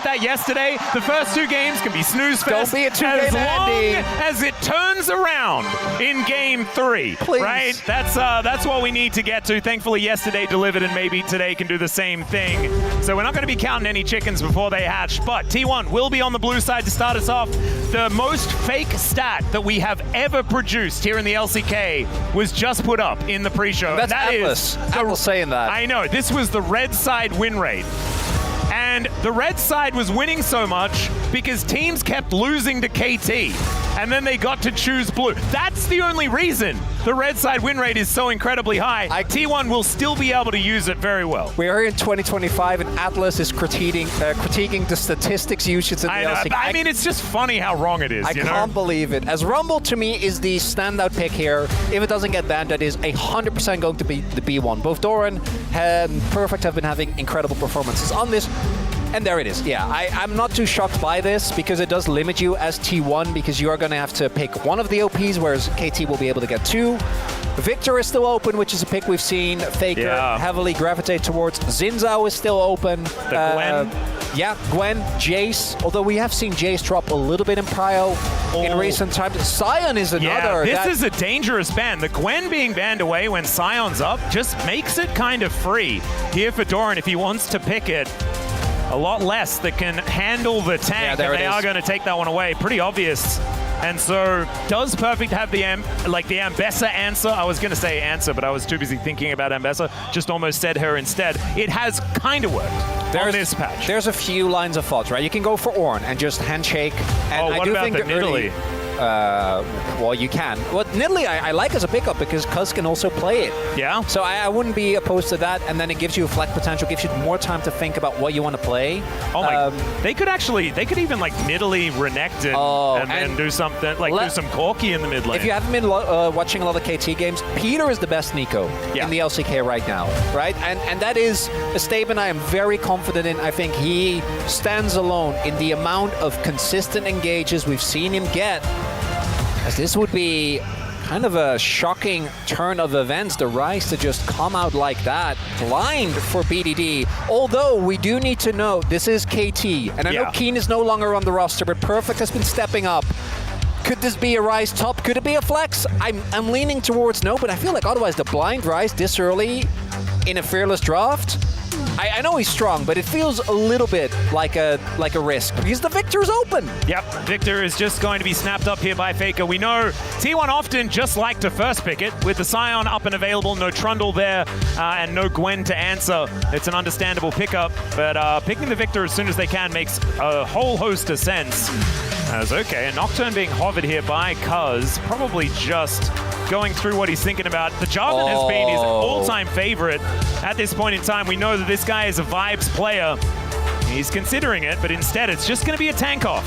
that yesterday. The first 2 games can be snooze fest. Don't be a two-game Andy. As it turns around in game 3. Please. Right? That's what we need to get to. Thankfully, yesterday delivered, and maybe today can do the same thing. So we're not going to be counting any chickens before they hatch, but T1 will be on the blue side to start us off. The most fake stat that we have ever produced here in the LCK was just put up in the pre-show. That's Atlas. Atlas saying that. I know. This was the red side win rate. And the red side was winning so much because teams kept losing to KT. And then they got to choose blue. That's the only reason the red side win rate is so incredibly high. T1 will still be able to use it very well. We are in 2025 and Atlas is critiquing the statistics usage in the LCK. I mean, it's just funny how wrong it is. I can't believe it. As Rumble to me is the standout pick here. If it doesn't get banned, that is 100% going to be the B1. Both Doran and Perfect have been having incredible performances on this. And there it is. Yeah, I'm not too shocked by this because it does limit you as T1 because you are going to have to pick one of the OPs, whereas KT will be able to get 2. Victor is still open, which is a pick we've seen Faker heavily gravitate towards. Zinzao is still open. Gwen. Yeah, Gwen, Jace. Although we have seen Jace drop a little bit in prio in recent times. Sion is another. Yeah, this is a dangerous ban. The Gwen being banned away when Sion's up just makes it kind of free here for Doran if he wants to pick it. A lot less that can handle the tank, and they are going to take that one away. Pretty obvious. And so, does Perfect have the Ambessa answer? I was going to say answer, but I was too busy thinking about Ambessa. Just almost said her instead. It has kind of worked on this patch. There's a few lines of thought, right? You can go for Ornn and just handshake. And what about the Nidalee? Well, you can. Well, Nidalee I like as a pickup because Cuz can also play it. Yeah. So I wouldn't be opposed to that, and then it gives you a flex potential, gives you more time to think about what you want to play. Oh my! They could even like Nidalee Renekton and then do something like do some Corki in the mid lane. If you haven't been watching a lot of KT games, Peter is the best Nico in the LCK right now, right? And that is a statement I am very confident in. I think he stands alone in the amount of consistent engages we've seen him get. As this would be kind of a shocking turn of events, the Rise to just come out like that, blind for BDD. Although we do need to know, this is KT, and I know Keen is no longer on the roster, but Perfect has been stepping up. Could this be a Rise top? Could it be a flex? I'm leaning towards no, but I feel like otherwise the blind Rise this early in a fearless draft, I know he's strong, but it feels a little bit like a risk because the Victor's open. Yep, Victor is just going to be snapped up here by Faker. We know T1 often just like to first pick it with the Sion up and available, no Trundle there, and no Gwen to answer. It's an understandable pickup, but picking the Victor as soon as they can makes a whole host of sense. As okay, a Nocturne being hovered here by Cuz, probably just going through what he's thinking about. The Jarvan has been his all-time favorite at this point in time. We know that this guy is a vibes player. He's considering it, but instead it's just going to be a tank off.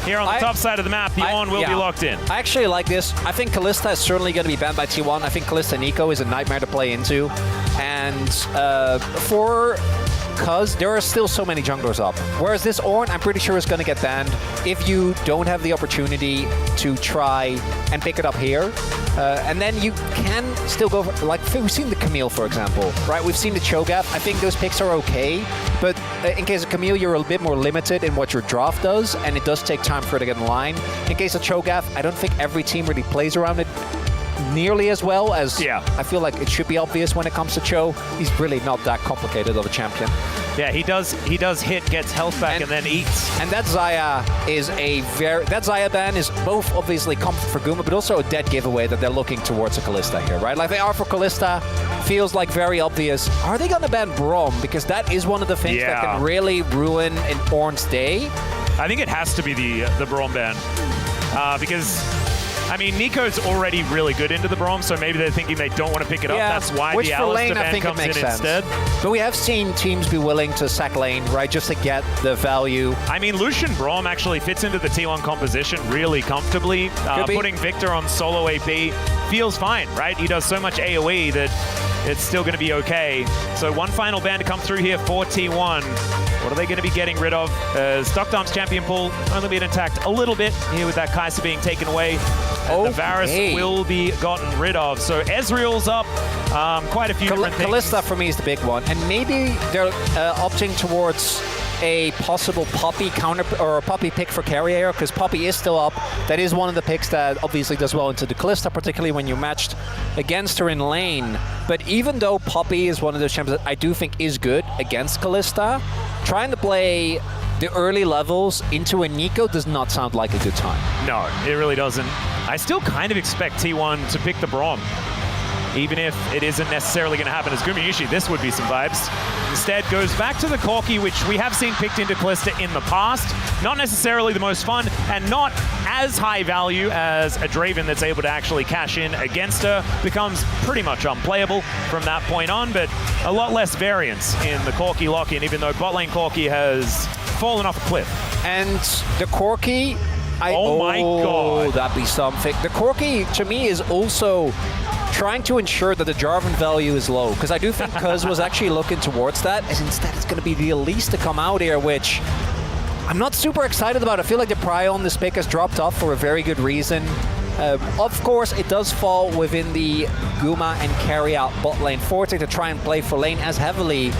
Here on the top side of the map, the Ornn will be locked in. I actually like this. I think Kalista is certainly going to be banned by T1. I think Kalista Nico is a nightmare to play into. And for Cuz, there are still so many junglers up. Whereas this Ornn, I'm pretty sure is going to get banned if you don't have the opportunity to try and pick it up here. And then you can still go for, like, we've seen the Camille, for example, right? We've seen the Cho'Gath. I think those picks are okay, but in case of Camille, you're a bit more limited in what your draft does, and it does take time for it to get in line. In case of Cho'Gath, I don't think every team really plays around it nearly as well as I feel like it should be obvious when it comes to Cho. He's really not that complicated of a champion. Yeah, he does hit, gets health back, and then eats. And that Xayah is that Xayah ban is both obviously comfort for Guma, but also a dead giveaway that they're looking towards a Kalista here, right? Like they are for Kalista, feels like very obvious. Are they gonna ban Braum? Because that is one of the things that can really ruin an Ornn's day. I think it has to be the Braum ban, because I mean, Nico's already really good into the Braum, so maybe they're thinking they don't want to pick it up. That's why the Alistar ban comes in instead. But we have seen teams be willing to sack lane, right, just to get the value. I mean, Lucian Braum actually fits into the T1 composition really comfortably. Putting Victor on solo AP feels fine, right? He does so much AoE that it's still going to be okay. So one final ban to come through here for T1. What are they going to be getting rid of? Stockdown's champion pool only being attacked a little bit here with that Kai'Sa being taken away. And the Varus will be gotten rid of. So Ezreal's up. Quite a few different things. Kalista for me is the big one. And maybe they're opting towards a possible Poppy counter or a Poppy pick for carrier, because Poppy is still up. That is one of the picks that obviously does well into the Kalista, particularly when you're matched against her in lane. But even though Poppy is one of those champions that I do think is good against Kalista, trying to play the early levels into a Nico does not sound like a good time. No, it really doesn't. I still kind of expect T1 to pick the Braum, even if it isn't necessarily going to happen as Gumayushi. This would be some vibes. Instead, goes back to the Corki, which we have seen picked into Kalista in the past. Not necessarily the most fun, and not as high value as a Draven that's able to actually cash in against her. Becomes pretty much unplayable from that point on, but a lot less variance in the Corki lock-in, even though bot lane Corki has fallen off a cliff. And the Corki... Oh my god. That'd be something. The Corki, to me, is also trying to ensure that the Jarvan value is low, because I do think Cuz was actually looking towards that, and instead it's going to be the Elise to come out here, which I'm not super excited about. I feel like the prio on this pick has dropped off for a very good reason. Of course, it does fall within the Guma and carry out bot lane forte to try and play for lane as heavily.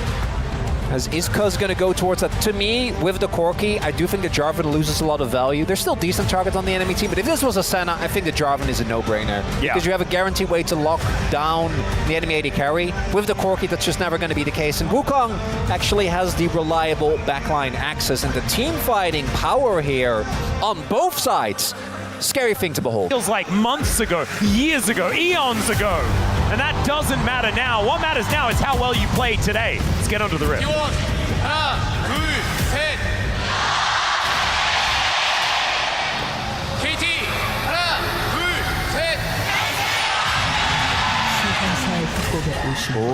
Is Cuz going to go towards that? To me, with the Corki, I do think the Jarvan loses a lot of value. There's still decent targets on the enemy team, but if this was a Senna, I think the Jarvan is a no-brainer. Yeah. Because you have a guaranteed way to lock down the enemy AD carry. With the Corki, that's just never going to be the case. And Wukong actually has the reliable backline access, and the team fighting power here on both sides. Scary thing to behold. Feels like months ago, years ago, eons ago. And that doesn't matter now. What matters now is how well you played today. Let's get onto the riff.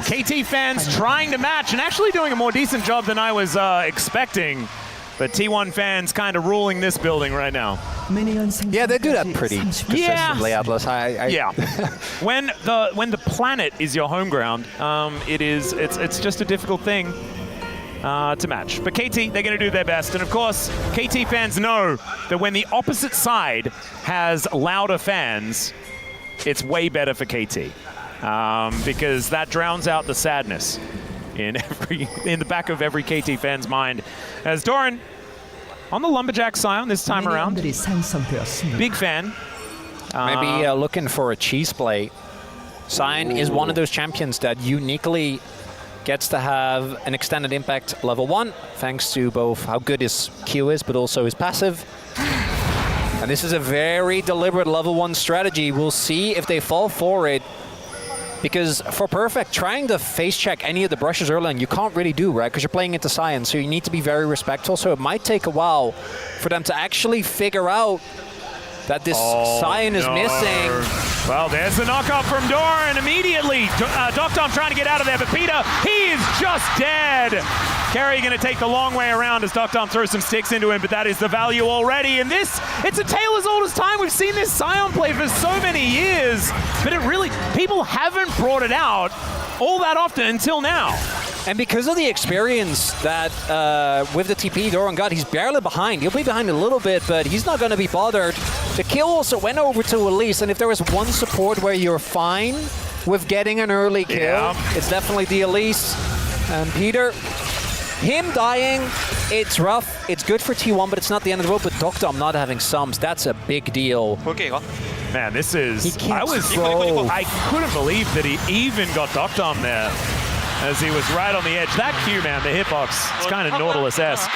KT fans trying to match and actually doing a more decent job than I was expecting. But T1 fans kind of ruling this building right now. Yeah, they do that pretty consistently, Atlas. Yeah. When the planet is your home ground, it's just a difficult thing to match. But KT, they're going to do their best. And of course, KT fans know that when the opposite side has louder fans, it's way better for KT. Because that drowns out the sadness in the back of every KT fan's mind. As Doran on the Lumberjack Scion this time around. Big fan. Maybe looking for a cheese play. Scion is one of those champions that uniquely gets to have an extended impact level 1, thanks to both how good his Q is, but also his passive. And this is a very deliberate level 1 strategy. We'll see if they fall for it. Because for Perfect, trying to face check any of the brushes early on, you can't really do, right? Because you're playing into Scion, so you need to be very respectful. So it might take a while for them to actually figure out that this Scion is missing. Well, there's the knockoff from Doran immediately. Doctom trying to get out of there, but Peter, he is just dead. Carry going to take the long way around as Doctom throws some sticks into him, but that is the value already. And this, it's a tale as old as time. We've seen this Scion play for so many years, but it really, people haven't brought it out all that often until now. And because of the experience that with the TP Doran got, he's barely behind. He'll be behind a little bit, but he's not going to be bothered. The kill also went over to Elise, and if there was one support where you're fine with getting an early kill, it's definitely the Elise. And Peter, him dying, it's rough. It's good for T1, but it's not the end of the road. But Doctom not having sums, that's a big deal. Man, this is... I couldn't believe that he even got Doctom there, as he was right on the edge. That Q, man, the hitbox, it's kind of Nautilus-esque.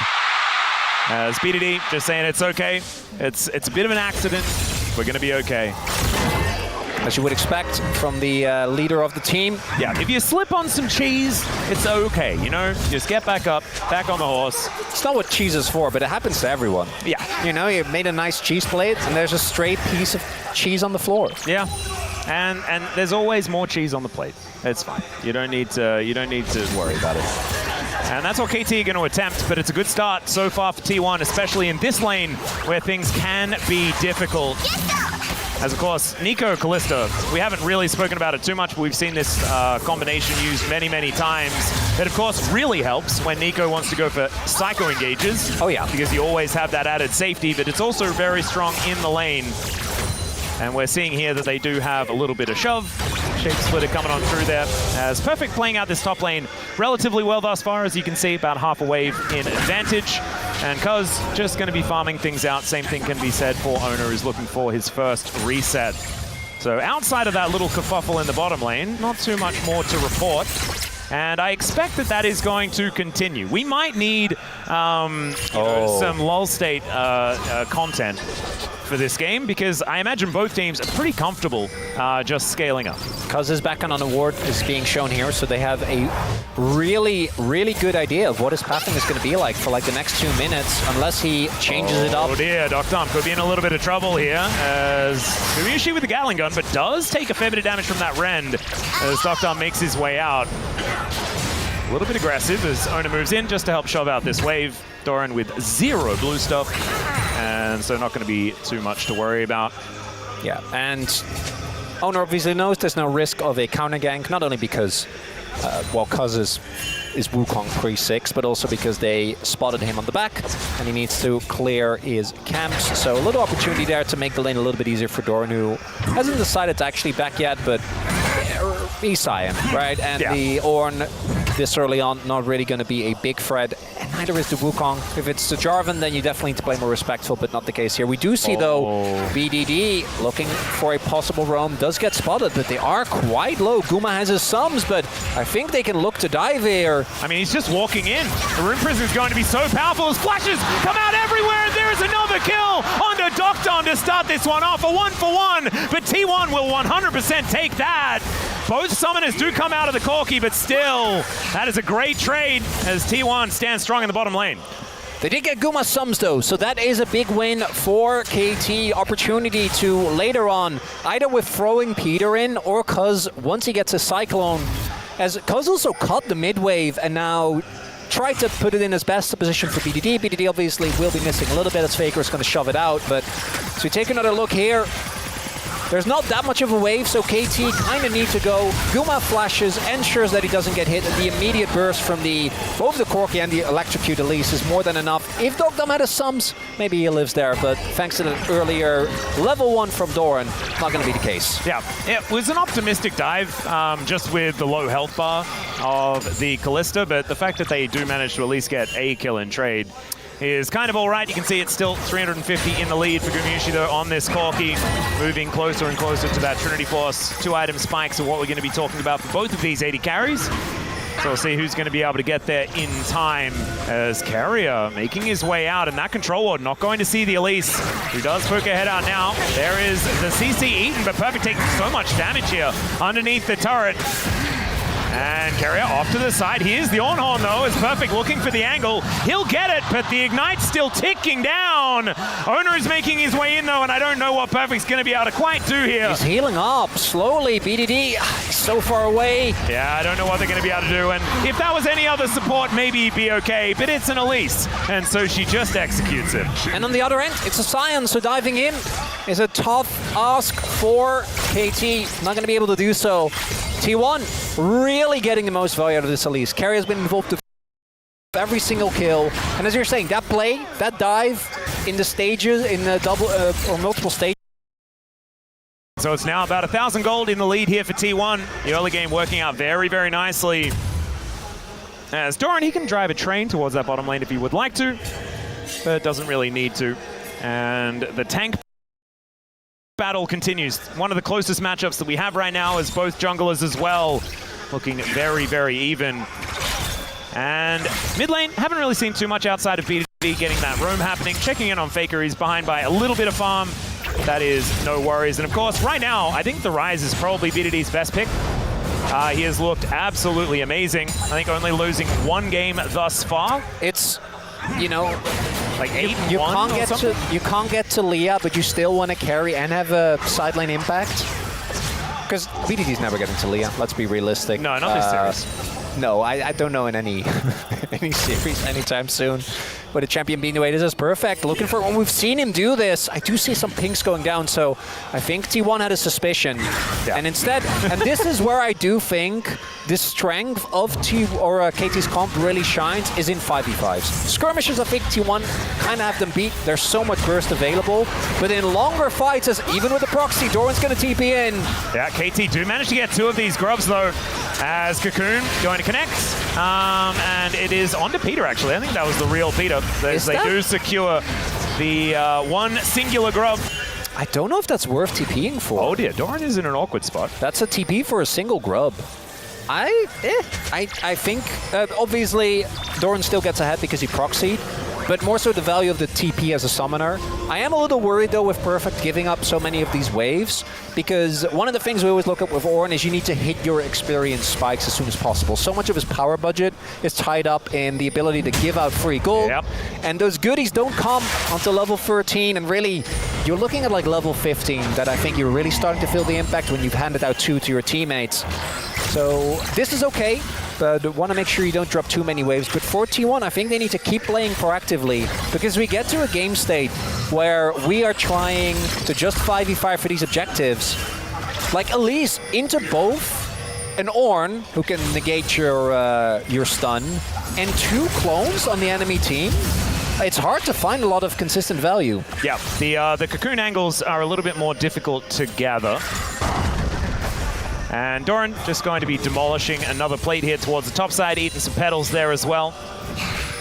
As BDD just saying it's okay. It's a bit of an accident. We're going to be okay. As you would expect from the leader of the team. Yeah, if you slip on some cheese, it's okay, you know? Just get back up, back on the horse. It's not what cheese is for, but it happens to everyone. Yeah. You know, you made a nice cheese plate, and there's a straight piece of cheese on the floor. Yeah, and there's always more cheese on the plate. It's fine. You don't need to worry about it. And that's what KT are going to attempt, but it's a good start so far for T1, especially in this lane where things can be difficult. As of course, Nico Kalista, we haven't really spoken about it too much, but we've seen this combination used many, many times. That of course really helps when Nico wants to go for psycho engages. Oh yeah. Because you always have that added safety, but it's also very strong in the lane. And we're seeing here that they do have a little bit of shove. Shape Splitter coming on through there. As Perfect playing out this top lane relatively well thus far, as you can see, about half a wave in advantage. And Cuz just going to be farming things out. Same thing can be said for Owner, who's looking for his first reset. So outside of that little kerfuffle in the bottom lane, not too much more to report. And I expect that that is going to continue. We might need some lull state content for this game, because I imagine both teams are pretty comfortable just scaling up. Cuz' background on the ward is being shown here, so they have a really, really good idea of what his pathing is going to be like for like the next 2 minutes, unless he changes it up. Oh dear, Dr. could be in a little bit of trouble here, as Skirmishes with the Gatling gun, but does take a fair bit of damage from that Rend as Dr. makes his way out. A little bit aggressive as Owner moves in just to help shove out this wave. Doran with 0 blue stuff, and so not going to be too much to worry about. Yeah, and Owner obviously knows there's no risk of a counter gank, not only because, well, Cuz is Wukong pre-6, but also because they spotted him on the back, and he needs to clear his camps. So a little opportunity there to make the lane a little bit easier for Doran, who hasn't decided to actually back yet, but he's Cyan, right? And the Ornn this early on, not really going to be a big threat, and neither is the Wukong. If it's the Jarvan, then you definitely need to play more respectful, but not the case here. We do see, though, BDD looking for a possible roam, does get spotted, but they are quite low. Guma has his sums, but I think they can look to dive here. I mean, he's just walking in. The Rune Prison is going to be so powerful. His flashes come out everywhere, and there's another kill onto Docton to start this one off. A 1-for-1, but T1 will 100% take that. Both summoners do come out of the Corki, but still, that is a great trade as T1 stands strong in the bottom lane. They did get Guma sums, though, so that is a big win for KT. Opportunity to later on, either with throwing Peter in, or Cuz, once he gets a Cyclone, as Cuz also caught the mid wave and now tried to put it in his best position for BDD. BDD obviously will be missing a little bit as Faker is going to shove it out, but so we take another look here. There's not that much of a wave, so KT kind of need to go. Guma flashes, ensures that he doesn't get hit, and the immediate burst from both the Corki and the Electrocute Elise is more than enough. If Dogdom had his sums, maybe he lives there, but thanks to the earlier level 1 from Doran, not going to be the case. Yeah, it was an optimistic dive, just with the low health bar of the Kalista, but the fact that they do manage to at least get a kill in trade is kind of all right. You can see it's still 350 in the lead for Gumayusi, though, on this Corki, moving closer and closer to that Trinity Force. 2-item spikes are what we're going to be talking about for both of these 80 carries. So we'll see who's going to be able to get there in time, as Carrier making his way out, and that Control Ward not going to see the Elise, who does poke her head out now. There is the CC eaten, but Perfect taking so much damage here underneath the turret. And Carrier off to the side. Here's the Ornhorn, though, is Perfect looking for the angle. He'll get it, but the Ignite's still ticking down. Owner is making his way in, though, and I don't know what Perfect's going to be able to quite do here. He's healing up slowly. BDD, he's so far away. Yeah, I don't know what they're going to be able to do, and if that was any other support, maybe he'd be okay, but it's an Elise, and so she just executes it. And on the other end, it's a Sion, so diving in is a tough ask for KT. Not going to be able to do so. T1 really getting the most value out of this Elise. Carrier's been involved with every single kill. And as you're saying, that play, that dive in the stages, in the double or multiple stages. So it's now about 1,000 gold in the lead here for T1. The early game working out very, very nicely. As Doran, he can drive a train towards that bottom lane if he would like to, but doesn't really need to. And the tank battle continues. One of the closest matchups that we have right now is both junglers as well, looking very, very even. And mid lane, haven't really seen too much outside of BDD getting that roam happening. Checking in on Faker, he's behind by a little bit of farm. That is no worries. And of course, right now, I think the Rise is probably BDD's best pick. He has looked absolutely amazing. I think only losing 1 game thus far. It's, you know, like 8-1 you can't get to Leah, but you still want to carry and have a side lane impact. Because BDD's never getting to Leah. Let's be realistic. No, not this series. No, I don't know in any any series anytime soon. with a champion being the way it is perfect. Looking for when we've seen him do this. I do see some pinks going down, so I think T1 had a suspicion. Yeah. And instead, and this is where I do think the strength of KT's comp really shines is in 5v5s. Skirmishes, I think T1 kind of have them beat. There's so much burst available, but in longer fights, as even with the proxy, Doran's going to TP in. Yeah, KT do manage to get 2 of these grubs though, as Cocoon going to connect. And it is on to Peter, actually. I think that was the real Peter. They do secure the one singular grub. I don't know if that's worth TPing for. Oh dear, Doran is in an awkward spot. That's a TP for a single grub. I think, obviously, Doran still gets ahead because he proxied, but more so the value of the TP as a summoner. I am a little worried, though, with Perfect giving up so many of these waves, because one of the things we always look at with Ornn is you need to hit your experience spikes as soon as possible. So much of his power budget is tied up in the ability to give out free gold, and those goodies don't come until level 13, and really, you're looking at like level 15 that I think you're really starting to feel the impact when you've handed out 2 to your teammates. So this is okay, but want to make sure you don't drop too many waves. But for T1, I think they need to keep playing proactively, because we get to a game state where we are trying to just 5v5 for these objectives. Like Elise into both an Ornn, who can negate your stun, and 2 clones on the enemy team. It's hard to find a lot of consistent value. Yeah, the Cocoon angles are a little bit more difficult to gather. And Doran just going to be demolishing another plate here towards the top side, eating some petals there as well.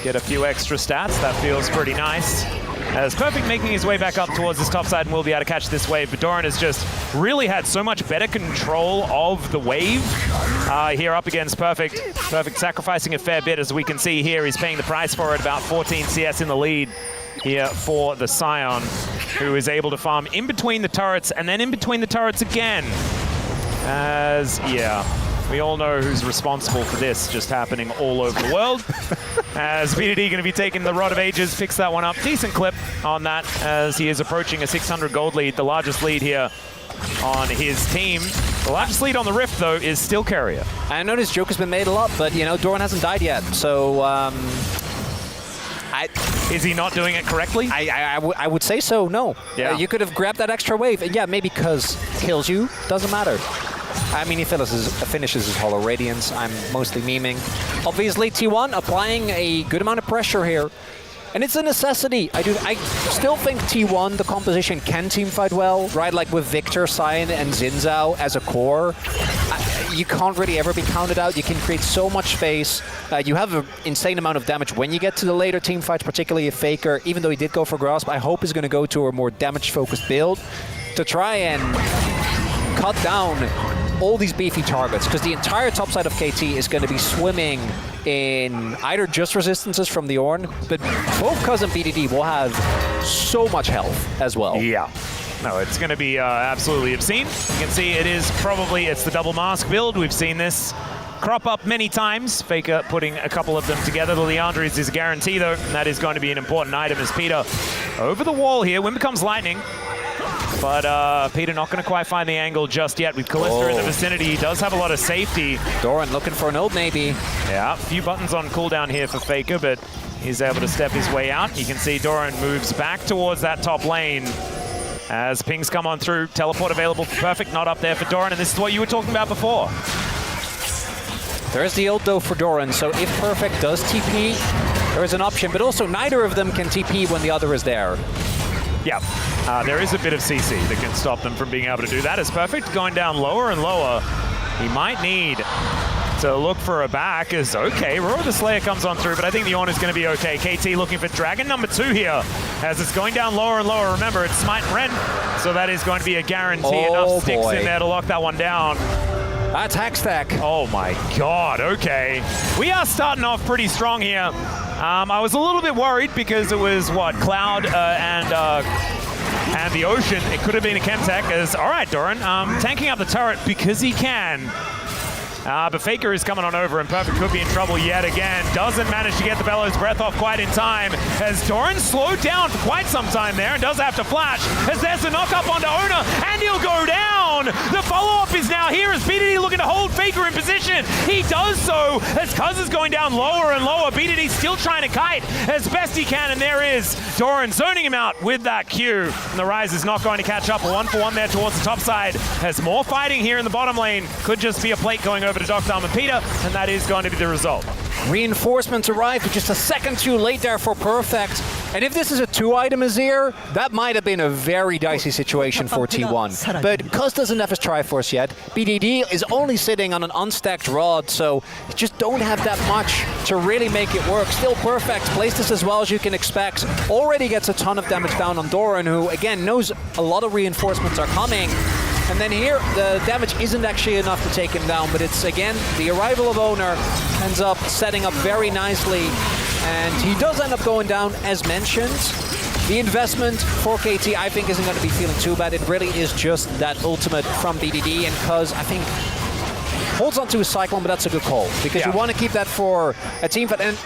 Get a few extra stats, that feels pretty nice. As Perfect making his way back up towards this top side and will be able to catch this wave, but Doran has just really had so much better control of the wave here up against Perfect. Perfect sacrificing a fair bit, as we can see here. He's paying the price for it, about 14 CS in the lead here for the Scion, who is able to farm in between the turrets and then in between the turrets again. As, yeah, we all know who's responsible for this just happening all over the world. As BDD going to be taking the Rod of Ages, picks that one up. Decent clip on that as he is approaching a 600 gold lead, the largest lead here on his team. The largest lead on the Rift, though, is still Carrier. I noticed joke has been made a lot, but, you know, Doran hasn't died yet, so... Is he not doing it correctly? I would say so, no. Yeah. You could have grabbed that extra wave, and yeah, maybe because kills you, doesn't matter. I mean, he finishes his Hollow Radiance. I'm mostly memeing. Obviously, T1 applying a good amount of pressure here. And it's a necessity. I still think T1, the composition, can teamfight well, right? Like with Victor, Cyan, and Xin Zhao as a core. You can't really ever be counted out. You can create so much space. You have an insane amount of damage when you get to the later team fights, particularly a Faker. Even though he did go for Grasp, I hope he's going to go to a more damage-focused build to try and cut down all these beefy targets, because the entire top side of KT is going to be swimming in either just resistances from the Ornn, but both Cuz and BDD will have so much health as well. Yeah. No, it's going to be absolutely obscene. You can see it's the double mask build. We've seen this crop up many times. Faker putting a couple of them together. The Leandris is a guarantee, though, and that is going to be an important item as Peter over the wall here. Wind becomes lightning. But Peter not going to quite find the angle just yet. With Callista in the vicinity, he does have a lot of safety. Doran looking for an ult, maybe. Yeah, a few buttons on cooldown here for Faker, but he's able to step his way out. You can see Doran moves back towards that top lane as pings come on through. Teleport available for Perfect, not up there for Doran, and this is what you were talking about before. There's the ult, though, for Doran, so if Perfect does TP, there is an option, but also neither of them can TP when the other is there. Yeah, there is a bit of CC that can stop them from being able to do that. As Perfect going down lower and lower. He might need to look for a back as, okay, Roar the Slayer comes on through, but I think the Ornn is going to be okay. KT looking for Dragon number 2 here as it's going down lower and lower. Remember, it's Smite and Rend, so that is going to be a guarantee. Enough sticks in there to lock that one down. That's hack stack. Oh my god, okay. We are starting off pretty strong here. I was a little bit worried because it was, what, Cloud and the Ocean. It could have been a Chemtech as, all right, Doran, tanking up the turret because he can. But Faker is coming on over and Perfect could be in trouble yet again. Doesn't manage to get the Bellows Breath off quite in time as Doran slowed down for quite some time there and does have to flash as there's a knock up onto Ona and he'll go down. down. The follow-up is now here as BDD looking to hold Faker in position. He does so as Cuz is going down lower and lower. BDD still trying to kite as best he can, and there is Doran zoning him out with that Q. And the Rise is not going to catch up. A 1-for-1 there towards the top side. Has more fighting here in the bottom lane. Could just be a plate going over to Dr. and Peter, and that is going to be the result. Reinforcements arrive, but just a second too late there for Perfect. And if this is a 2-item Azir, that might have been a very dicey situation for T1. But Cuz doesn't have his Triforce yet. BDD is only sitting on an unstacked Rod, so you just don't have that much to really make it work. Still Perfect plays this as well as you can expect. Already gets a ton of damage down on Doran, who again knows a lot of reinforcements are coming. And then here, the damage isn't actually enough to take him down, but it's, again, the arrival of Owner ends up setting up very nicely, and he does end up going down, as mentioned. The investment for KT, I think, isn't going to be feeling too bad. It really is just that ultimate from BDD, and Cuz, I think, holds on to his Cyclone, but that's a good call, because you want to keep that for a team fight. And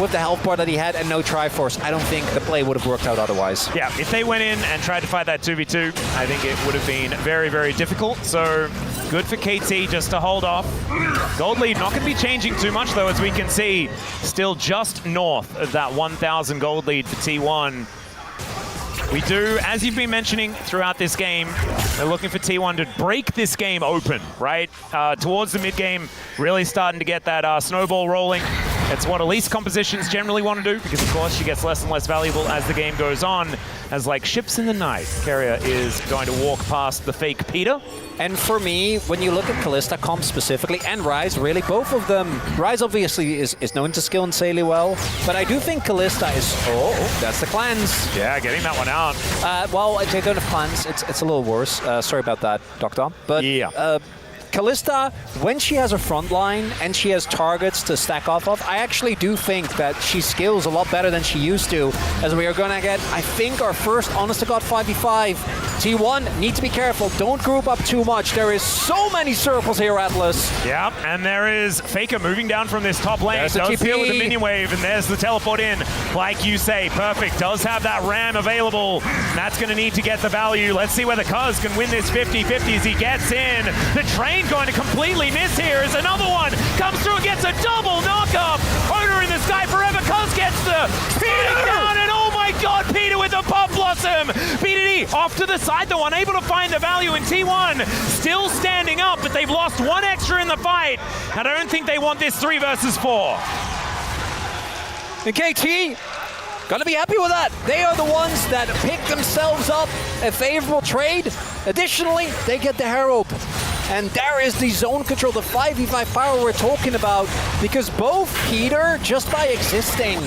with the health bar that he had and no Triforce, I don't think the play would have worked out otherwise. Yeah, if they went in and tried to fight that 2v2, I think it would have been very, very difficult. So good for KT just to hold off. Gold lead not going to be changing too much, though, as we can see. Still just north of that 1,000 gold lead for T1. We do, as you've been mentioning throughout this game, they're looking for T1 to break this game open, right? Towards the mid-game, really starting to get that snowball rolling. It's what Elise compositions generally want to do, because of course she gets less and less valuable as the game goes on. As like ships in the night, Keria is going to walk past the fake Peter. And for me, when you look at Kalista comp specifically, and Ryze, really, both of them, Ryze obviously is known to skill insanely well, but I do think Kalista is, oh, that's the cleanse. Yeah, getting that one out. Well, they don't have cleanse, it's a little worse. Sorry about that, Doctor. But yeah. Kalista, when she has a front line and she has targets to stack off of, I actually do think that she skills a lot better than she used to, as we are going to get, I think, our first honest-to-God 5v5. T1, need to be careful. Don't group up too much. There is so many circles here, Atlas. Yeah, and there is Faker moving down from this top lane. There's the does TP. deal with the minion wave, and there's the teleport in. Like you say, Perfect does have that ram available. And that's going to need to get the value. Let's see whether Cuz can win this 50-50 as he gets in. The train going to completely miss here as another one comes through and gets a double knock-up. Owner in the sky forever. Cuz gets the Peter down, and oh my god, Peter with the pop blossom. BDD off to the side, though, unable to find the value in T1. Still standing up, but they've lost one extra in the fight. I don't think they want this 3 versus 4. And KT, gonna be happy with that. They are the ones that pick themselves up a favorable trade. Additionally, they get the Herald. And there is the zone control, the 5v5 power we're talking about, because both Peter, just by existing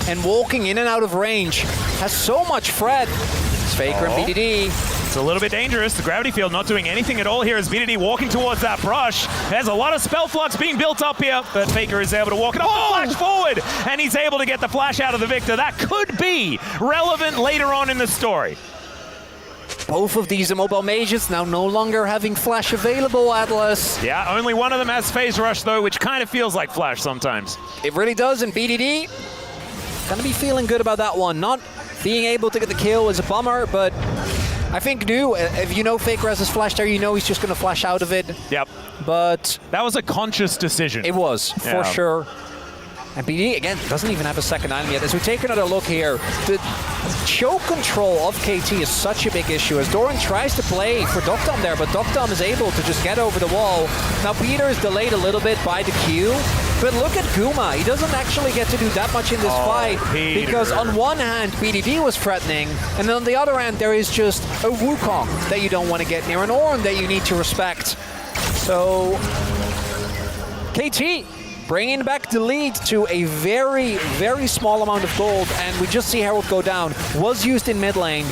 and walking in and out of range, has so much Fred. It's Faker and BDD. It's a little bit dangerous. The gravity field not doing anything at all here as BDD walking towards that brush. There's a lot of spell flux being built up here, but Faker is able to walk it off the flash forward, and he's able to get the flash out of the Victor. That could be relevant later on in the story. Both of these immobile mages now no longer having flash available, Atlas. Yeah, only one of them has phase rush though, which kind of feels like flash sometimes. It really does, and BDD gonna be feeling good about that one. Not being able to get the kill is a bummer, but I think if you know Faker has his flash there, you know he's just gonna flash out of it. Yep. But that was a conscious decision. It was, for sure. And BD, again, doesn't even have a second item yet. As we take another look here, the choke control of KT is such a big issue. As Doran tries to play for Dokdom there, but Dokdom is able to just get over the wall. Now Peter is delayed a little bit by the Q, but look at Guma. He doesn't actually get to do that much in this fight, Peter. Because on one hand, BDD was threatening, and then on the other hand, there is just a Wukong that you don't want to get near, an Ornn that you need to respect. So, KT bringing back the lead to a very, very small amount of gold, and we just see Herald go down. Was used in mid lane.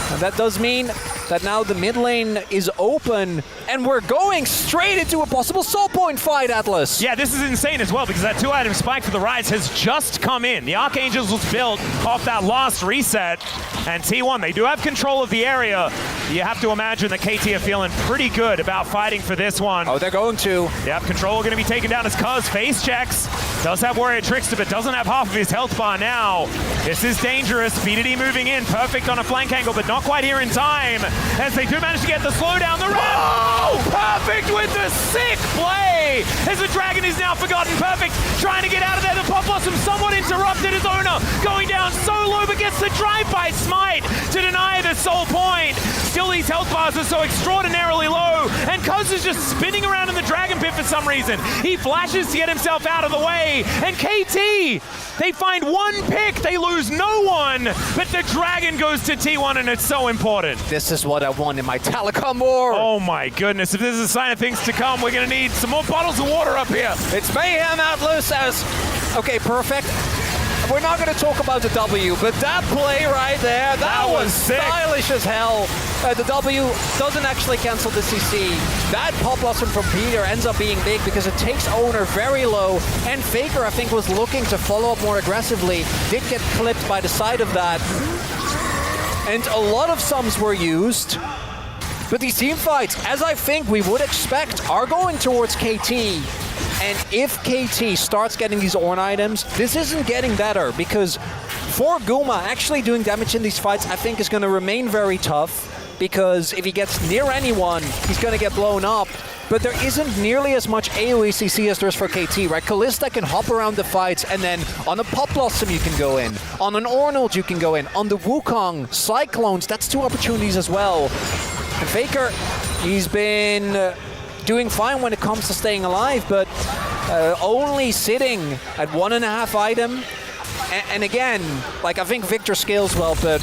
And that does mean that now the mid lane is open, and we're going straight into a possible soul point fight, Atlas. Yeah, this is insane as well, because that 2-item spike for the Rise has just come in. The Archangels was built off that last reset, and T1, they do have control of the area. You have to imagine that KT are feeling pretty good about fighting for this one. Oh, they're going to. Yep, control going to be taken down as Cuz face checks. Does have Warrior Trickster, but doesn't have half of his health bar now. This is dangerous. BDD moving in. Perfect on a flank angle, but not quite here in time. As they do manage to get the slow down the ramp. Oh! Perfect with the sick play. As the Dragon is now forgotten. Perfect trying to get out of there. The Pop Blossom somewhat interrupted his owner. Going down so low, but gets the drive-by smite to deny the soul point. Still, these health bars are so extraordinarily low. And Cuz is just spinning around in the Dragon Pit for some reason. He flashes to get himself out of the way. And KT, they find one pick, they lose no one, but the Dragon goes to T1 and it's so important. This is what I want in my Telecom war. Oh my goodness, if this is a sign of things to come, we're gonna need some more bottles of water up here. It's Mayhem Atlas as, okay, perfect. We're not going to talk about the W, but that play right there, that was sick. Stylish as hell. The W doesn't actually cancel the CC. That Pop Blossom from Peter ends up being big because it takes owner very low, and Faker, I think, was looking to follow up more aggressively, did get clipped by the side of that. And a lot of sums were used, but these team fights, as I think we would expect, are going towards KT. And if KT starts getting these Ornn items, this isn't getting better, because for Guma, actually doing damage in these fights, I think is going to remain very tough, because if he gets near anyone, he's going to get blown up. But there isn't nearly as much AoE CC as there is for KT, right? Kalista can hop around the fights, and then on a Pop Blossom you can go in. On an Ornn you can go in. On the Wukong, Cyclones, that's 2 opportunities as well. And Faker, he's been doing fine when it comes to staying alive, but only sitting at 1.5 item. And again, like, I think Victor scales well, but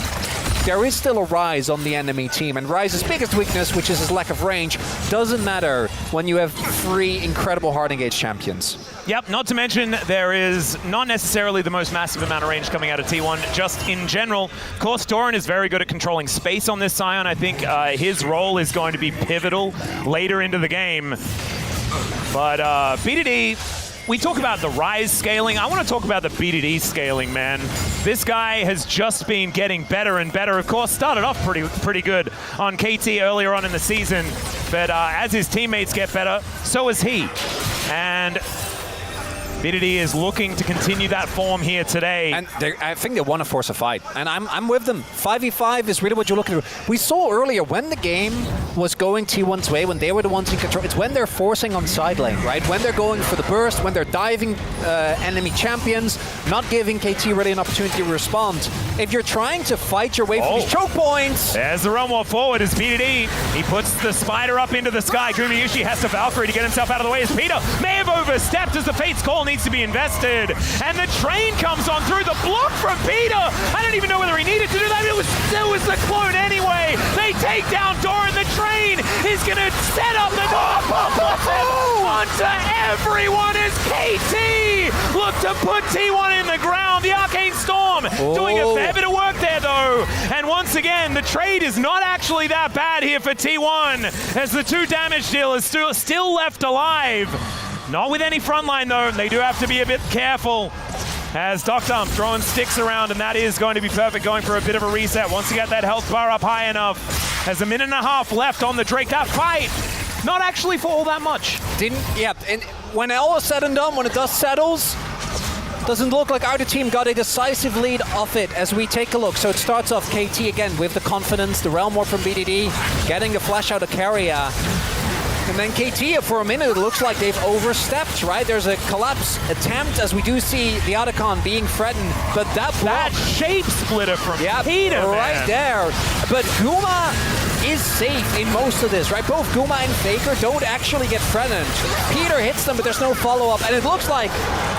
there is still a Ryze on the enemy team, and Ryze's biggest weakness, which is his lack of range, doesn't matter when you have 3 incredible hard engaged champions. Yep, not to mention there is not necessarily the most massive amount of range coming out of T1, just in general. Of course, Doran is very good at controlling space on this Scion. I think his role is going to be pivotal later into the game. But BDD, we talk about the Ryze scaling. I want to talk about the BDD scaling, man. This guy has just been getting better and better. Of course, started off pretty good on KT earlier on in the season, but as his teammates get better, so is he. And BDD is looking to continue that form here today. And I think they want to force a fight, and I'm with them. 5v5 is really what you're looking for. We saw earlier when the game was going T1's way, when they were the ones in control, it's when they're forcing on side lane, right? When they're going for the burst, when they're diving enemy champions, not giving KT really an opportunity to respond. If you're trying to fight your way for these choke points. There's the run wall forward as BDD. He puts the spider up into the sky. Gumayushi has to Valkyrie to get himself out of the way as Peter may have overstepped as the Fate's Call needs to be invested. And the train comes on through the block from Peter. I don't even know whether he needed to do that. It was the clone anyway. They take down Doran. The train is going to set up the onto everyone as KT look to put T1 in the ground. The Arcane Storm doing a fair bit of work there though. And once again, the trade is not actually that bad here for T1 as the 2 damage dealers still left alive. Not with any frontline though, they do have to be a bit careful as Doctor throwing sticks around, and that is going to be perfect, going for a bit of a reset. Once you get that health bar up high enough, has a 1.5 minutes left on the Drake. That fight, not actually for all that much. And when all is said and done, when the dust settles, doesn't look like either team got a decisive lead off it as we take a look. So it starts off KT again with the confidence, the Realm Warp from BDD, getting the flash out of Carrier. And then KT, for a minute, it looks like they've overstepped, right? There's a collapse attempt as we do see the Otacon being threatened, but that block... That shape splitter from Peter, right man. there. But Guma is safe in most of this, right? Both Guma and Faker don't actually get threatened. Peter hits them, but there's no follow-up, and it looks like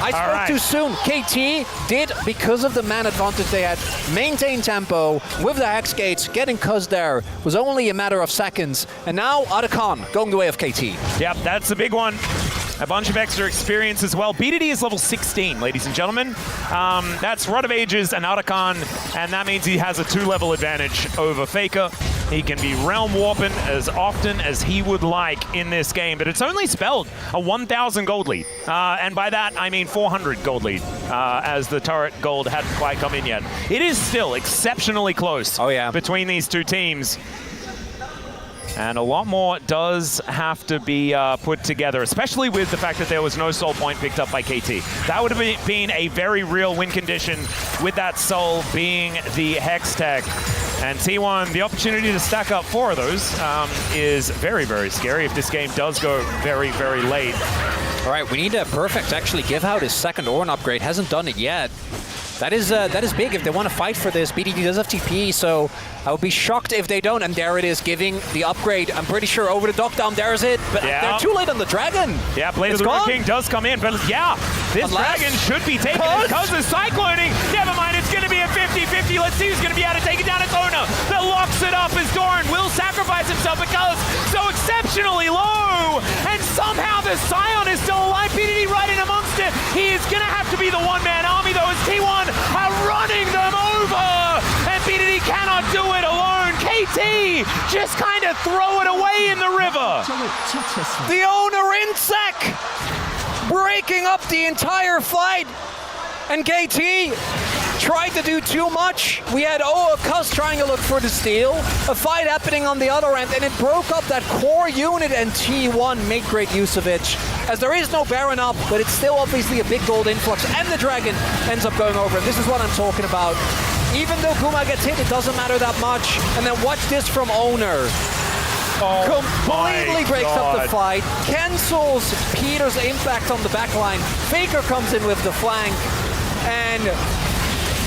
I spoke too soon. KT did, because of the man advantage they had, maintain tempo with the Hex Gates, getting Cuz there was only a matter of seconds, and now Otacon going the way of KT. Yep, that's a big one. A bunch of extra experience as well. BDD is level 16, ladies and gentlemen. That's Rod of Ages and Otacon, and that means he has a 2-level advantage over Faker. He can be realm warping as often as he would like in this game, but it's only spelled a 1,000 gold lead. And by that, I mean 400 gold lead, as the turret gold hadn't quite come in yet. It is still exceptionally close between these 2 teams. And a lot more does have to be put together, especially with the fact that there was no soul point picked up by KT. That would have been a very real win condition with that soul being the Hex Tech. And T1, the opportunity to stack up 4 of those is very, very scary if this game does go very, very late. All right, we need a Perfect to actually give out his second Ornn upgrade. Hasn't done it yet. That is big if they want to fight for this. BDD does have TP, so I would be shocked if they don't. And there it is, giving the upgrade. I'm pretty sure over the knockdown, there's it. But they're too late on the Dragon. Yeah, Blade of the Ruined King does come in. But yeah, this Dragon should be taken. Because of Cycloning. Never mind, it's going to be a 50-50. Let's see who's going to be able to take it down. It's Ona that locks it up as Doran will sacrifice himself because so exceptionally low. And somehow the Scion is still alive. BDD right in amongst it. He is going to have to be the one-man army, though, as T1 are running them over, and BDD cannot do it alone. KT just kind of throw it away in the river. The owner insect breaking up the entire fight, and KT tried to do too much. We had Cuz trying to look for the steal, a fight happening on the other end, and it broke up that core unit, and T1 made great use of it. As there is no Baron up, but it's still obviously a big gold influx, and the Dragon ends up going over. And this is what I'm talking about. Even though Kuma gets hit, it doesn't matter that much. And then watch this from Owner. Completely breaks up the fight, cancels Peter's impact on the backline. Faker comes in with the flank, and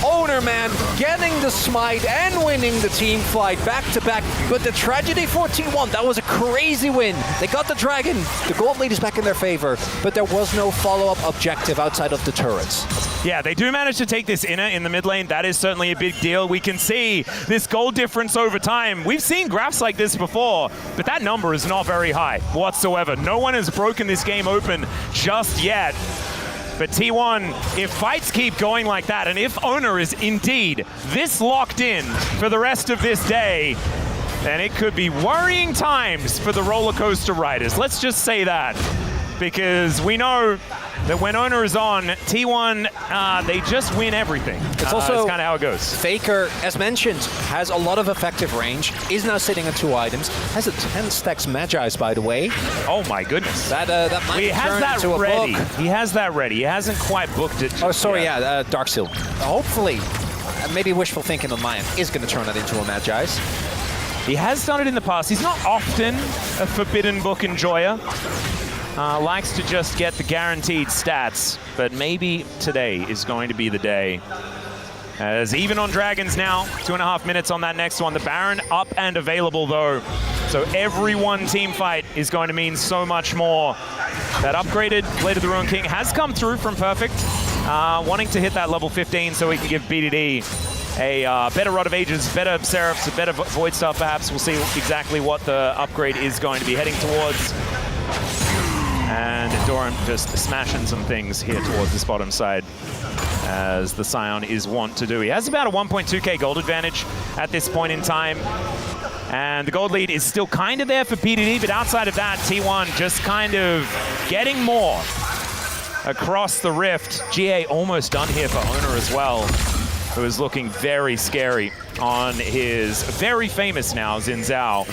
Owner, man, getting the smite and winning the team fight back-to-back. But the tragedy for T1, that was a crazy win. They got the Dragon, the gold lead is back in their favor, but there was no follow-up objective outside of the turrets. Yeah, they do manage to take this inner in the mid lane. That is certainly a big deal. We can see this gold difference over time. We've seen graphs like this before, but that number is not very high whatsoever. No one has broken this game open just yet. But T1, if fights keep going like that, and if Owner is indeed this locked in for the rest of this day, then it could be worrying times for the roller coaster riders. Let's just say that. Because we know that when Owner is on, T1, they just win everything. It's also that's kind of how it goes. Faker, as mentioned, has a lot of effective range, is now sitting at 2 items, has a 10 stacks Magi's, by the way. Oh my goodness. That might he has turn that into ready. a book. He has that ready. He hasn't quite booked it. Oh, sorry, yeah, Dark Seal. Hopefully, maybe wishful thinking on my end, is going to turn that into a Magi's. He has done it in the past. He's not often a Forbidden Book enjoyer. Likes to just get the guaranteed stats, but maybe today is going to be the day. As even on Dragons now, 2.5 minutes on that next one. The Baron up and available though, so every one team fight is going to mean so much more. That upgraded Blade of the Ruined King has come through from Perfect, wanting to hit that level 15 so he can give BDD a better Rod of Ages, better Seraphs, a better Void Staff perhaps. We'll see exactly what the upgrade is going to be heading towards. And Doran just smashing some things here towards this bottom side, as the Scion is wont to do. He has about a 1.2k gold advantage at this point in time. And the gold lead is still kind of there for PDD, but outside of that, T1 just kind of getting more across the rift. GA almost done here for Owner as well, who is looking very scary on his very famous now Xin Zhao.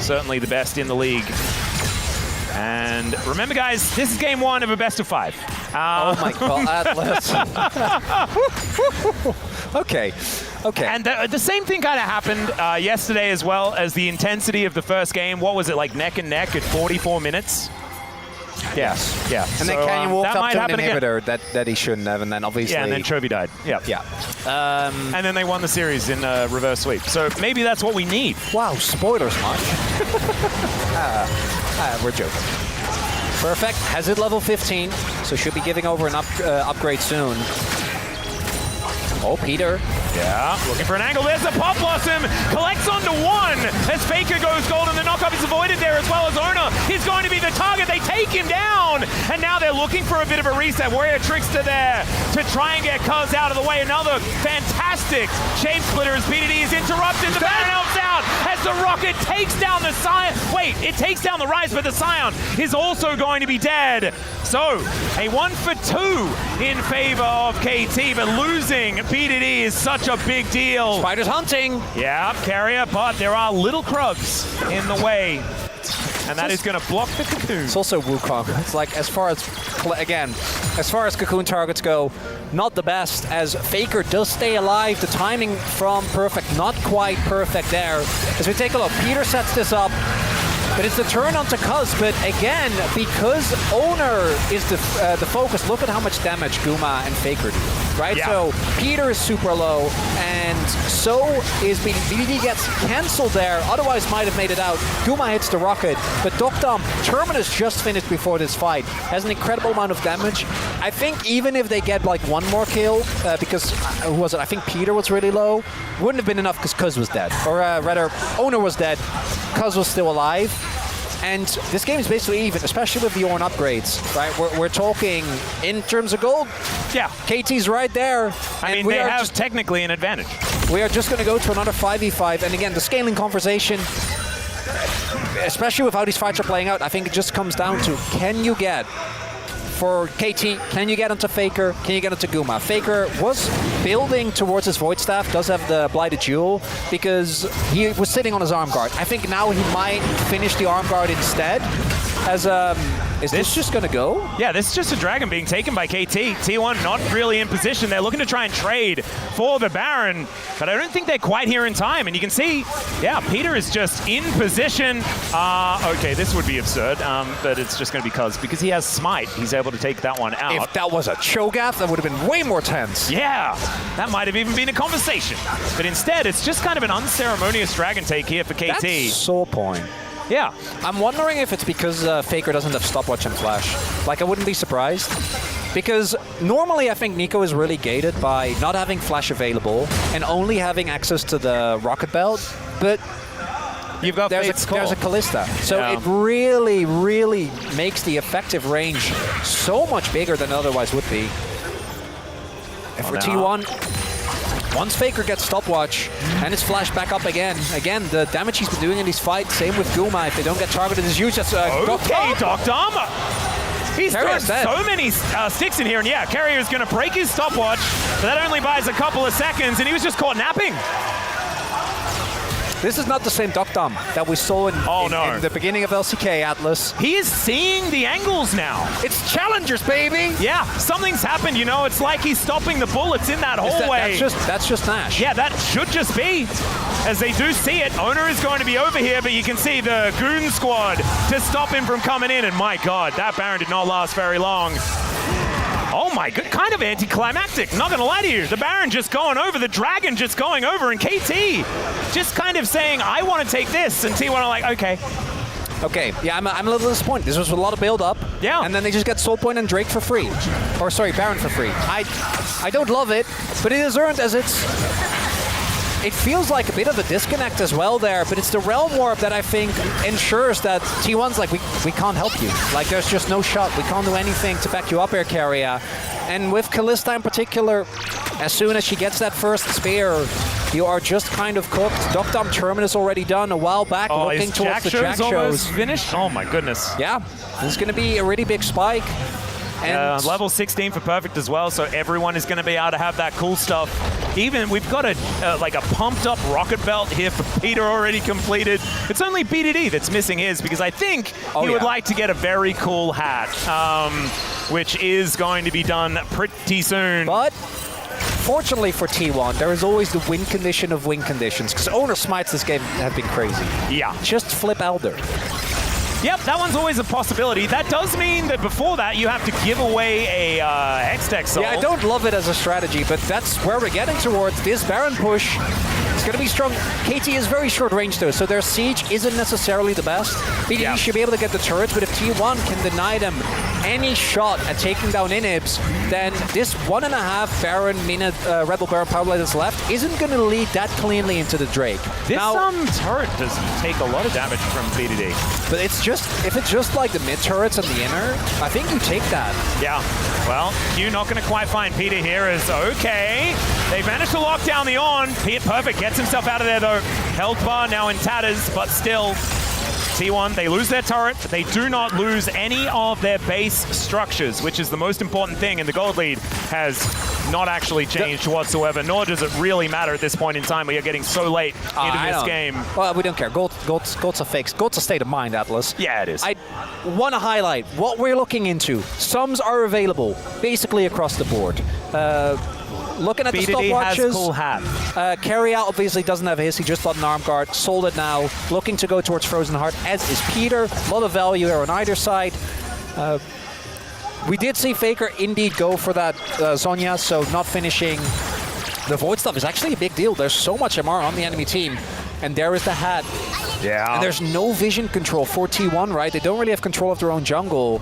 Certainly the best in the league. And remember, guys, this is game 1 of a best of 5. Oh my God, Atlas. Okay. And the same thing kind of happened yesterday as well, as the intensity of the first game. What was it, like neck and neck at 44 minutes? Yes. Yeah. And then Canyon walked up to an inhibitor that he shouldn't have, and then obviously... Yeah, and then Chovy died. Yeah. And then they won the series in reverse sweep. So maybe that's what we need. Wow, spoilers much. We're joking. Perfect, has it level 15, so should be giving over an upgrade soon. Oh, Peter. Yeah, looking for an angle. There's a Pop Blossom. Collects onto 1 as Faker goes gold, and the knockup is avoided there as well, as Ona is going to be the target. They take him down, and now they're looking for a bit of a reset. Warrior Trickster there to try and get Cuz out of the way. Another fantastic shape splitter as BDD is interrupted. The Baron helps out as The rocket takes down the Scion. Wait, it takes down the Rise, but the Scion is also going to be dead. So, a 1 for 2 in favor of KT, but losing BDD is such a big deal. Spider's hunting. Yeah, carrier, but there are little Krugs in the way. And that is going to block the Cocoon. It's also Wukong. It's like, as far as Cocoon targets go, not the best, as Faker does stay alive. The timing from perfect, not quite perfect there. As we take a look, Peter sets this up, but it's the turn onto Cuz. But again, because Owner is the focus, look at how much damage Guma and Faker do, right? Yeah. So Peter is super low, and so is BDD. BDD gets cancelled there, otherwise might have made it out. Guma hits the rocket, but Dokdam, Terminus just finished before this fight, has an incredible amount of damage. I think even if they get like one more kill, because, who was it? I think Peter was really low, wouldn't have been enough because Cuz was dead. Or rather, Owner was dead, Cuz was still alive. And this game is basically even, especially with the Ornn upgrades, right? We're talking in terms of gold. Yeah. KT's right there. I mean, they have technically an advantage. We are just going to go to another 5v5. And again, the scaling conversation, especially with how these fights are playing out, I think it just comes down to, can you get, for KT, can you get onto Faker? Can you get onto Guma? Faker was building towards his Void Staff, does have the Blighted Jewel, because he was sitting on his Arm Guard. I think now he might finish the Arm Guard instead. As is this just going to go? Yeah, this is just a Dragon being taken by KT. T1 not really in position. They're looking to try and trade for the Baron, but I don't think they're quite here in time. And you can see, yeah, Peter is just in position. Okay, this would be absurd, but it's just going to be because he has Smite. He's able to take that one out. If that was a Cho'Gath, that would have been way more tense. Yeah, that might have even been a conversation. But instead, it's just kind of an unceremonious Dragon take here for KT. That's Soul Point. Yeah. I'm wondering if it's because Faker doesn't have Stopwatch and Flash. Like, I wouldn't be surprised. Because normally I think Nico is really gated by not having Flash available and only having access to the Rocket Belt. But you've got there's a Callista. So it really, really makes the effective range so much bigger than it otherwise would be. And for T1, once Faker gets Stopwatch and it's flashed back up again, the damage he's been doing in these fights, same with Guma, if they don't get targeted, is huge. That's Dokdam! He's thrown so many sticks in here, and yeah, Carrier's going to break his Stopwatch, but that only buys a couple of seconds, and he was just caught napping. This is not the same Dokdam that we saw in the beginning of LCK, Atlas. He is seeing the angles now. It's challengers, baby! Yeah, something's happened, you know. It's like he's stopping the bullets in that hallway. That's just Nash. Yeah, that should just be. As they do see it, Owner is going to be over here, but you can see the Goon Squad to stop him from coming in. And my God, that Baron did not last very long. Oh my God, kind of anticlimactic, not gonna lie to you. The Baron just going over, the Dragon just going over, and KT just kind of saying, I want to take this, and T1 are like, okay. Okay, yeah, I'm a little disappointed. This was a lot of build-up, and then they just get Soul Point and Drake for free. Or sorry, Baron for free. I don't love it, but it is earned as it feels like a bit of a disconnect as well there, but it's the Realm Warp that I think ensures that T1's like, we can't help you. Like, there's just no shot. We can't do anything to back you up, Air Carrier. And with Callista in particular, as soon as she gets that first spear, you are just kind of cooked. Dokdam Terminus already done a while back, looking towards the Jack shows. Finished? Oh my goodness. Yeah, this is going to be a really big spike. And level 16 for Perfect as well, so everyone is going to be able to have that cool stuff. Even we've got a pumped up Rocket Belt here for Peter already completed. It's only BDD that's missing his, because I think he would like to get a very cool hat, which is going to be done pretty soon. But fortunately for T1, there is always the win condition of win conditions, because Owner Smites this game have been crazy. Yeah. Just flip Elder. Yep, that one's always a possibility. That does mean that before that, you have to give away a Hextech Soul. Yeah, I don't love it as a strategy, but that's where we're getting towards. This Baron push is going to be strong. KT is very short range though, so their siege isn't necessarily the best. BDD should be able to get the turrets, but if T1 can deny them any shot at taking down Inhibs, then this 1.5 Baron minute Red Bull Baron power play that's left isn't going to lead that cleanly into the Drake. This now, turret does take a lot of damage from BDD. but it's just, if it's just like the mid turrets and the inner, I think you take that. Yeah, well, Q not going to quite find Peter here as okay. They've managed to lock down the on. Pete Perfect gets himself out of there though. Health bar now in tatters, but still. T1, they lose their turret, but they do not lose any of their base structures, which is the most important thing, and the gold lead has not actually changed whatsoever, nor does it really matter at this point in time. We are getting so late into this game. Well, we don't care. Gold's a fix. Gold's a state of mind, Atlas. Yeah, it is. I want to highlight what we're looking into. Sums are available, basically across the board. Looking at the stopwatches, has cool hat. Carry Out obviously doesn't have his. He just bought an arm guard, sold it now. Looking to go towards Frozen Heart, as is Peter. A lot of value there on either side. We did see Faker indeed go for that Zhonya, so not finishing the Void stuff is actually a big deal. There's so much MR on the enemy team, and there is the hat. Yeah. And there's no vision control for T1, right? They don't really have control of their own jungle.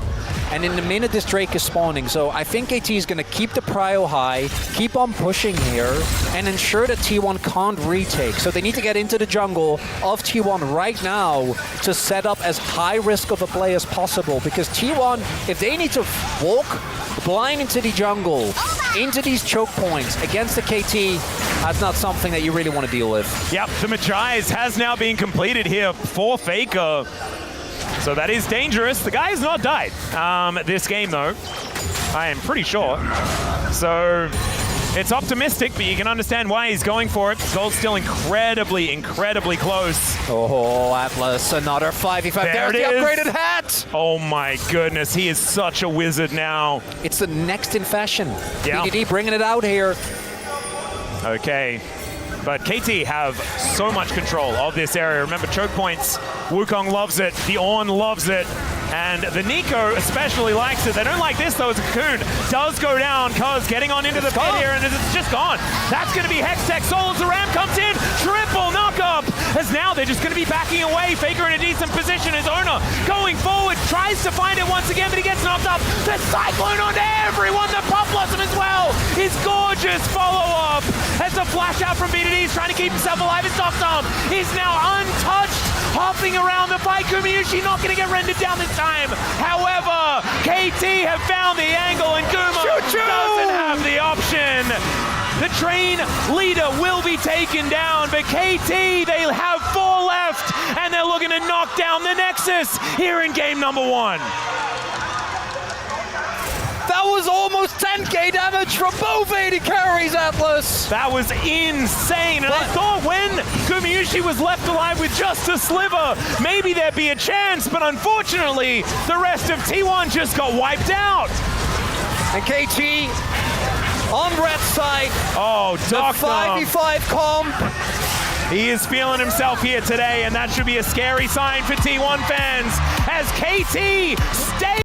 And in the minute this Drake is spawning, so I think KT is going to keep the prio high, keep on pushing here, and ensure that T1 can't retake. So they need to get into the jungle of T1 right now to set up as high risk of a play as possible. Because T1, if they need to walk blind into the jungle, into these choke points against the KT, that's not something that you really want to deal with. Yep, the Magi's has now been completed here for Faker. So that is dangerous. The guy has not died this game, though. I am pretty sure. So it's optimistic, but you can understand why he's going for it. Gold's still incredibly, incredibly close. Oh, Atlas, another 5v5. There's the upgraded hat! Oh my goodness, he is such a wizard now. It's the next in fashion. Yeah. BDD bringing it out here. Okay. But KT have so much control of this area. Remember, choke points, Wukong loves it, the Ornn loves it, and the Nico especially likes it. They don't like this, though, as a Cocoon does go down. Cuz getting on into the pit here, and it's just gone. That's going to be Hextech. Soul as the Ram comes in. Triple knock-up, as now they're just going to be backing away. Faker in a decent position. His owner going forward, tries to find it once again, but he gets knocked up. The Cyclone on everyone. The Pop Blossom as well. His gorgeous follow-up. As a flash out from BDD, he's trying to keep himself alive. His Doc Dom is now untouched, hopping around the fight. Gumayushi not going to get rendered down this time. However, KT have found the angle, and Guma doesn't have the option. The train leader will be taken down, but KT, they have 4 left, and they're looking to knock down the Nexus here in game number 1. That was almost 10k damage from both AD carries, Atlas. That was insane, and I thought when Gumayushi was left alive with just a sliver, maybe there'd be a chance, but unfortunately, the rest of T1 just got wiped out. And KT on red side. Oh, Doc Dom. 5v5 comp. He is feeling himself here today, and that should be a scary sign for T1 fans as KT stays